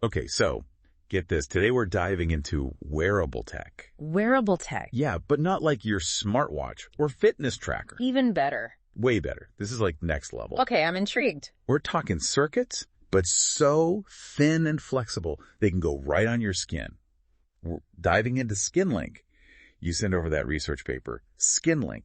Okay, so get this. Today we're diving into wearable tech. Wearable tech. Yeah, but not like your smartwatch or fitness tracker. Even better. Way better. This is like next level. Okay, I'm intrigued. We're talking circuits, but so thin and flexible they can go right on your skin. We're diving into SkinLink. You send over that research paper. SkinLink.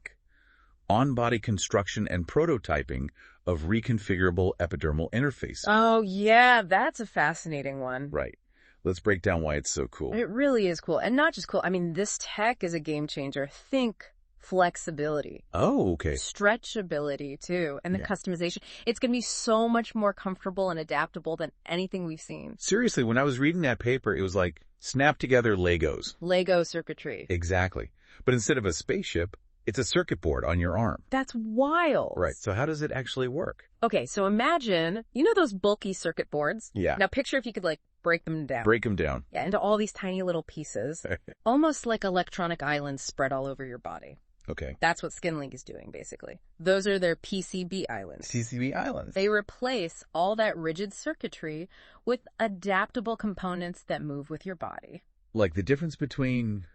On-body construction and prototyping of reconfigurable epidermal interfaces. Oh, yeah, that's a fascinating one. Right. Let's break down why it's so cool. It really is cool. And not just cool. I mean, this tech is a game changer. Think flexibility. Oh, okay. Stretchability, too. And the customization. It's going to be so much more comfortable and adaptable than anything we've seen. Seriously, when I was reading that paper, it was like snap together Legos. Lego circuitry. Exactly. But instead of a spaceship, it's a circuit board on your arm. That's wild. Right. So how does it actually work? Okay, so imagine, you know those bulky circuit boards? Yeah. Now picture if you could, like, break them down. Break them down. Yeah, into all these tiny little pieces. Almost like electronic islands spread all over your body. Okay. That's what SkinLink is doing, basically. Those are their PCB islands. PCB islands. They replace all that rigid circuitry with adaptable components that move with your body. Like the difference between,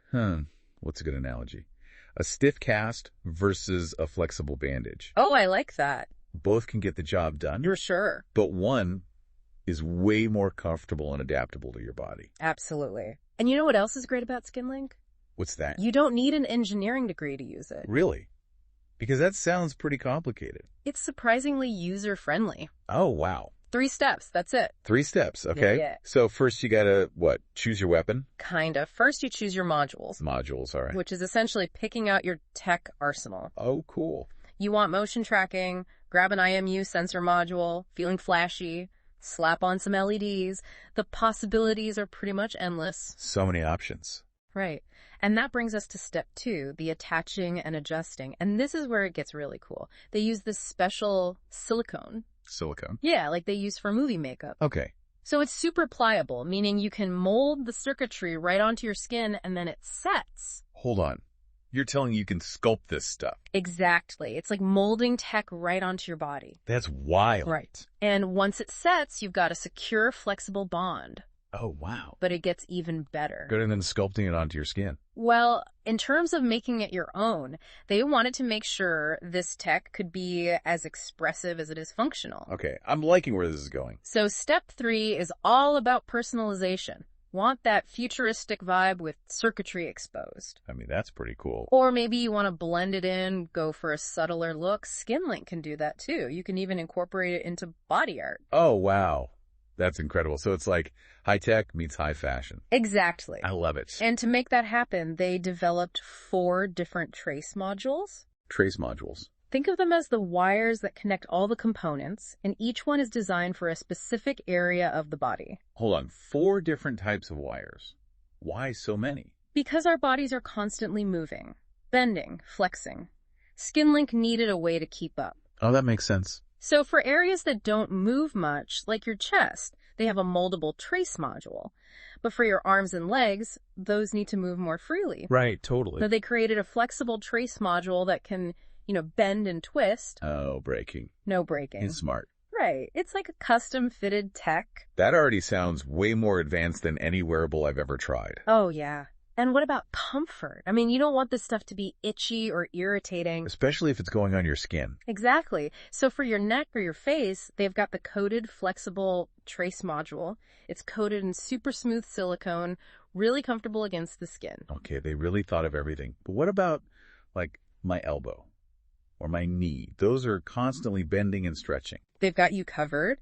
what's a good analogy? A stiff cast versus a flexible bandage. Oh, I like that. Both can get the job done. You're sure. But one is way more comfortable and adaptable to your body. Absolutely. And you know what else is great about SkinLink? What's that? You don't need an engineering degree to use it. Really? Because that sounds pretty complicated. It's surprisingly user-friendly. Oh, wow. 3 steps, that's it. 3 steps, okay. Yeah. So first you gotta, choose your weapon? Kinda. First you choose your modules. Modules, all right. Which is essentially picking out your tech arsenal. Oh, cool. You want motion tracking, grab an IMU sensor module, feeling flashy, slap on some LEDs. The possibilities are pretty much endless. So many options. Right. And that brings us to step 2, the attaching and adjusting. And this is where it gets really cool. They use this special silicone. Silicone? Yeah, like they use for movie makeup. Okay. So it's super pliable, meaning you can mold the circuitry right onto your skin and then it sets. Hold on. You're telling you can sculpt this stuff? Exactly. It's like molding tech right onto your body. That's wild. Right. And once it sets, you've got a secure, flexible bond. Oh, wow. But it gets even better. Better than sculpting it onto your skin. Well, in terms of making it your own, they wanted to make sure this tech could be as expressive as it is functional. Okay, I'm liking where this is going. So step 3 is all about personalization. Want that futuristic vibe with circuitry exposed. I mean, that's pretty cool. Or maybe you want to blend it in, go for a subtler look. SkinLink can do that too. You can even incorporate it into body art. Oh, wow. That's incredible. So it's like high tech meets high fashion. Exactly. I love it. And to make that happen, they developed 4 different trace modules. Trace modules. Think of them as the wires that connect all the components, and each one is designed for a specific area of the body. Hold on. 4 different types of wires. Why so many? Because our bodies are constantly moving, bending, flexing. SkinLink needed a way to keep up. Oh, that makes sense. So for areas that don't move much, like your chest, they have a moldable trace module. But for your arms and legs, those need to move more freely. Right, totally. So they created a flexible trace module that can, bend and twist. Oh, breaking. No breaking. It's smart. Right. It's like a custom-fitted tech. That already sounds way more advanced than any wearable I've ever tried. Oh, yeah. And what about comfort? I mean, you don't want this stuff to be itchy or irritating. Especially if it's going on your skin. Exactly. So for your neck or your face, they've got the coated flexible trace module. It's coated in super smooth silicone, really comfortable against the skin. Okay, they really thought of everything. But what about, my elbow or my knee? Those are constantly bending and stretching. They've got you covered.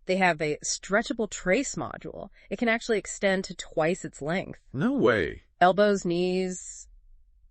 They have a stretchable trace module. It can actually extend to twice its length. No way. Elbows, knees,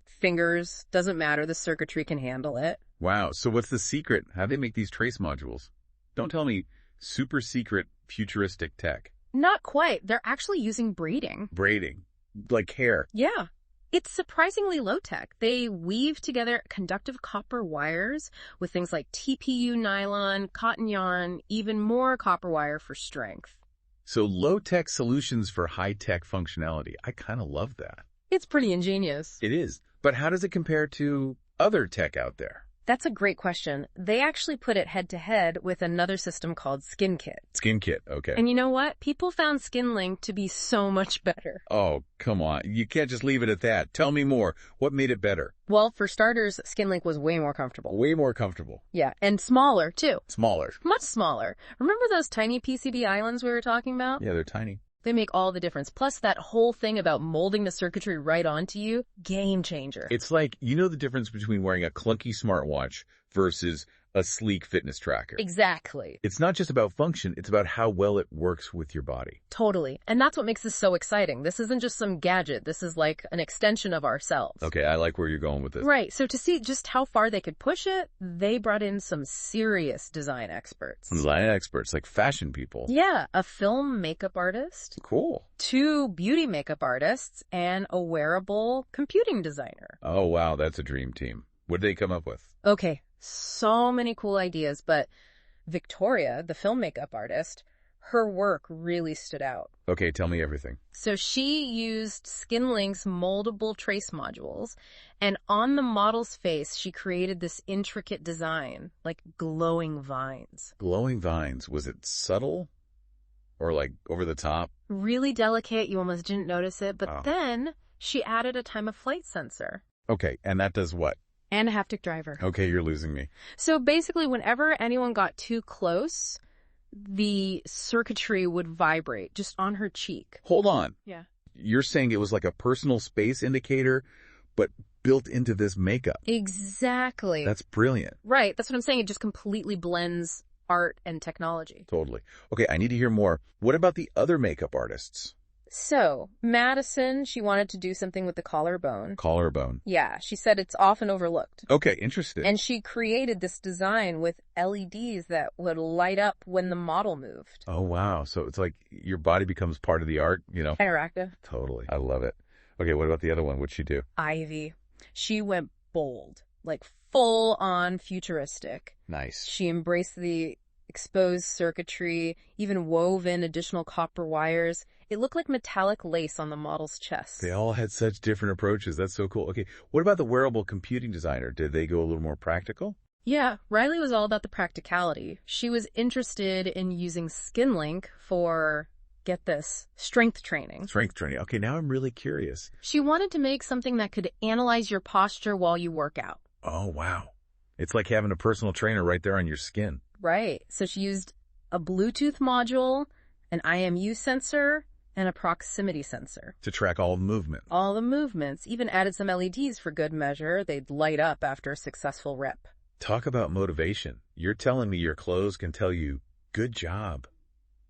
fingers, doesn't matter. The circuitry can handle it. Wow. So what's the secret? How do they make these trace modules? Don't tell me super secret futuristic tech. Not quite. They're actually using braiding. Braiding. Like hair. Yeah. It's surprisingly low-tech. They weave together conductive copper wires with things like TPU nylon, cotton yarn, even more copper wire for strength. So low-tech solutions for high-tech functionality. I kind of love that. It's pretty ingenious. It is. But how does it compare to other tech out there? That's a great question. They actually put it head-to-head with another system called SkinKit. SkinKit, okay. And you know what? People found SkinLink to be so much better. Oh, come on. You can't just leave it at that. Tell me more. What made it better? Well, for starters, SkinLink was way more comfortable. Way more comfortable. Yeah, and smaller, too. Smaller. Much smaller. Remember those tiny PCB islands we were talking about? Yeah, they're tiny. They make all the difference. Plus, that whole thing about molding the circuitry right onto you, game changer. It's like, you know the difference between wearing a clunky smartwatch versus a sleek fitness tracker. Exactly. It's not just about function, it's about how well it works with your body. Totally. And that's what makes this so exciting. This isn't just some gadget. This is like an extension of ourselves. Okay, I like where you're going with this. Right. So to see just how far they could push it, they brought in some serious design experts. Design experts, like fashion people. Yeah. A film makeup artist, Cool. 2 beauty makeup artists, and a wearable computing designer. Oh, wow, that's a dream team. What did they come up with? Okay. So many cool ideas, but Victoria, the film makeup artist, her work really stood out. Okay, tell me everything. So she used SkinLink's moldable trace modules, and on the model's face, she created this intricate design, like glowing vines. Glowing vines, was it subtle? Or like over the top? Really delicate, you almost didn't notice it, but Oh. then she added a time-of-flight sensor. Okay, and that does what? And a haptic driver. Okay, you're losing me. So basically, whenever anyone got too close, the circuitry would vibrate just on her cheek. Hold on. Yeah. You're saying it was like a personal space indicator, but built into this makeup. Exactly. That's brilliant. Right. That's what I'm saying. It just completely blends art and technology. Totally. Okay, I need to hear more. What about the other makeup artists? So, Madison, she wanted to do something with the collarbone. Collarbone. Yeah, she said it's often overlooked. Okay, interesting. And she created this design with LEDs that would light up when the model moved. Oh, wow. So it's like your body becomes part of the art, you know? Interactive. Totally. I love it. Okay, what about the other one? What'd she do? Ivy. She went bold, like full on futuristic. Nice. She embraced the exposed circuitry, even wove in additional copper wires. It looked like metallic lace on the model's chest. They all had such different approaches. That's so cool. Okay, what about the wearable computing designer? Did they go a little more practical? Yeah, Riley was all about the practicality. She was interested in using SkinLink for, get this, strength training. Strength training. Okay, now I'm really curious. She wanted to make something that could analyze your posture while you work out. Oh, wow. It's like having a personal trainer right there on your skin. Right. So she used a Bluetooth module, an IMU sensor, and a proximity sensor. To track all the movement. All the movements, even added some LEDs for good measure. They'd light up after a successful rep. Talk about motivation. You're telling me your clothes can tell you, good job.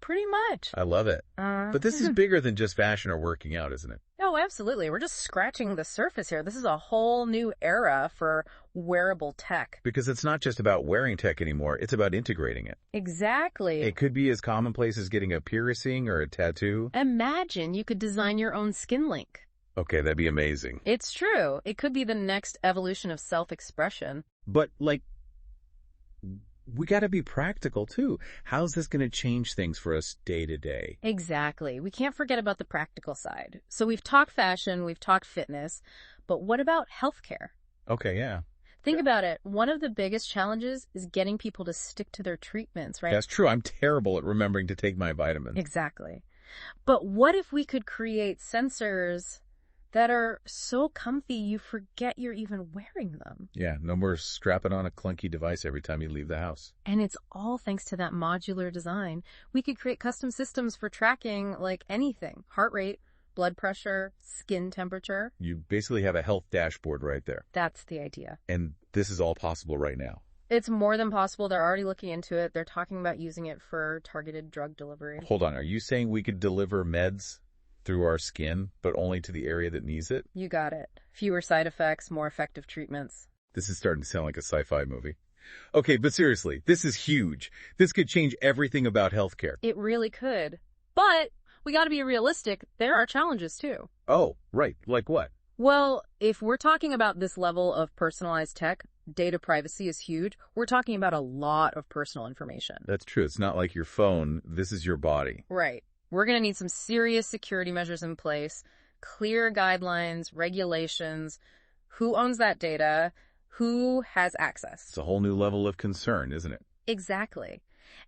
Pretty much. I love it. But this is bigger than just fashion or working out, isn't it? Oh, absolutely. We're just scratching the surface here. This is a whole new era for wearable tech. Because it's not just about wearing tech anymore. It's about integrating it. Exactly. It could be as commonplace as getting a piercing or a tattoo. Imagine you could design your own SkinLink. Okay, that'd be amazing. It's true. It could be the next evolution of self-expression. But, like, we got to be practical, too. How's this going to change things for us day to day? Exactly. We can't forget about the practical side. So we've talked fashion, we've talked fitness, but what about healthcare? Okay, yeah. Think about it. One of the biggest challenges is getting people to stick to their treatments, right? That's true. I'm terrible at remembering to take my vitamins. Exactly. But what if we could create sensors that are so comfy you forget you're even wearing them? Yeah, no more strapping on a clunky device every time you leave the house. And it's all thanks to that modular design. We could create custom systems for tracking like anything. Heart rate, blood pressure, skin temperature. You basically have a health dashboard right there. That's the idea. And this is all possible right now. It's more than possible. They're already looking into it. They're talking about using it for targeted drug delivery. Hold on. Are you saying we could deliver meds through our skin, but only to the area that needs it? You got it. Fewer side effects, more effective treatments. This is starting to sound like a sci-fi movie. Okay, but seriously, this is huge. This could change everything about healthcare. It really could. But we got to be realistic. There are challenges too. Oh, right. Like what? Well, if we're talking about this level of personalized tech, data privacy is huge. We're talking about a lot of personal information. That's true. It's not like your phone. This is your body. Right. We're going to need some serious security measures in place, clear guidelines, regulations, who owns that data, Who has access? It's a whole new level of concern, isn't it? Exactly.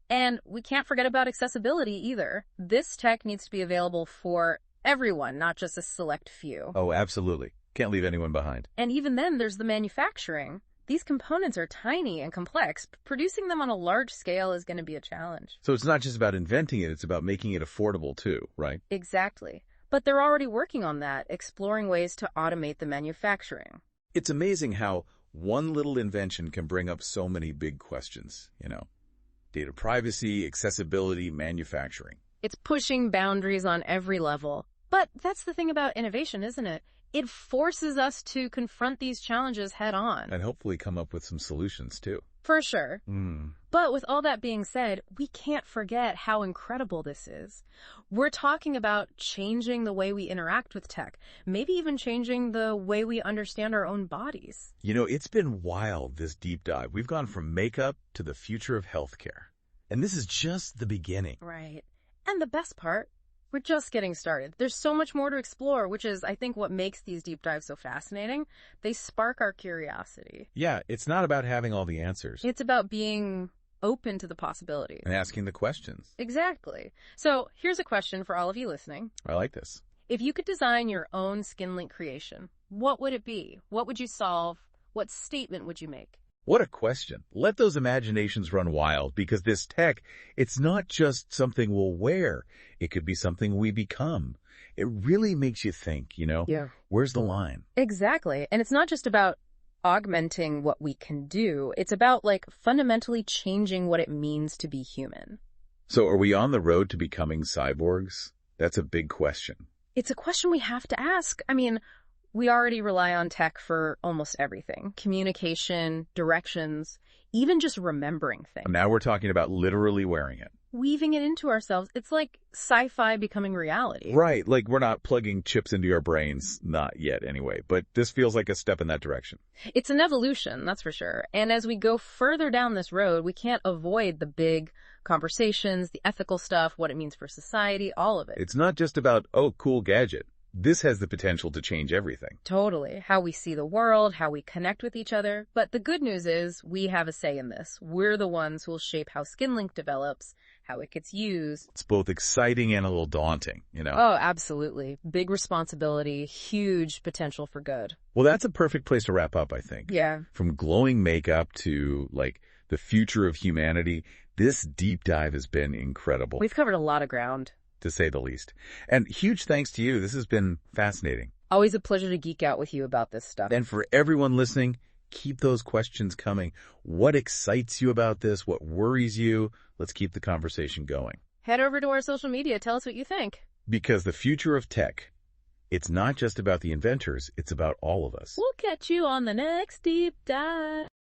And we can't forget about accessibility either. This tech needs to be available for everyone, not just a select few. Oh, absolutely. Can't leave anyone behind. And even then, there's the manufacturing. These components are tiny and complex. Producing them on a large scale is going to be a challenge. So it's not just about inventing it, it's about making it affordable too, right? Exactly. But they're already working on that, exploring ways to automate the manufacturing. It's amazing how one little invention can bring up so many big questions, Data privacy, accessibility, manufacturing. It's pushing boundaries on every level. But that's the thing about innovation, isn't it? It forces us to confront these challenges head on. And hopefully come up with some solutions too. For sure. But with all that being said, we can't forget how incredible this is. We're talking about changing the way we interact with tech, maybe even changing the way we understand our own bodies. It's been wild, this deep dive. We've gone from makeup to the future of healthcare. And this is just the beginning. Right. And the best part, we're just getting started. There's so much more to explore, which is, I think, what makes these deep dives so fascinating. They spark our curiosity. Yeah, it's not about having all the answers. It's about being open to the possibilities. And asking the questions. Exactly. So here's a question for all of you listening. I like this. If you could design your own SkinLink creation, what would it be? What would you solve? What statement would you make? What a question. Let those imaginations run wild, because this tech, it's not just something we'll wear. It could be something we become. It really makes you think, Yeah. Where's the line? Exactly. And it's not just about augmenting what we can do. It's about, fundamentally changing what it means to be human. So are we on the road to becoming cyborgs? That's a big question. It's a question we have to ask. I mean, we already rely on tech for almost everything. Communication, directions, even just remembering things. Now we're talking about literally wearing it. Weaving it into ourselves. It's like sci-fi becoming reality. Right, like we're not plugging chips into our brains. Not yet, anyway. But this feels like a step in that direction. It's an evolution, that's for sure. And as we go further down this road, we can't avoid the big conversations, the ethical stuff, what it means for society, all of it. It's not just about, cool gadget. This has the potential to change everything. Totally. How we see the world, how we connect with each other. But the good news is we have a say in this. We're the ones who will shape how SkinLink develops, how it gets used. It's both exciting and a little daunting, Oh, absolutely. Big responsibility, huge potential for good. Well, that's a perfect place to wrap up, I think. Yeah. From glowing makeup to, the future of humanity, this deep dive has been incredible. We've covered a lot of ground, to say the least. And huge thanks to you. This has been fascinating. Always a pleasure to geek out with you about this stuff. And for everyone listening, keep those questions coming. What excites you about this? What worries you? Let's keep the conversation going. Head over to our social media. Tell us what you think. Because the future of tech, it's not just about the inventors, it's about all of us. We'll catch you on the next deep dive.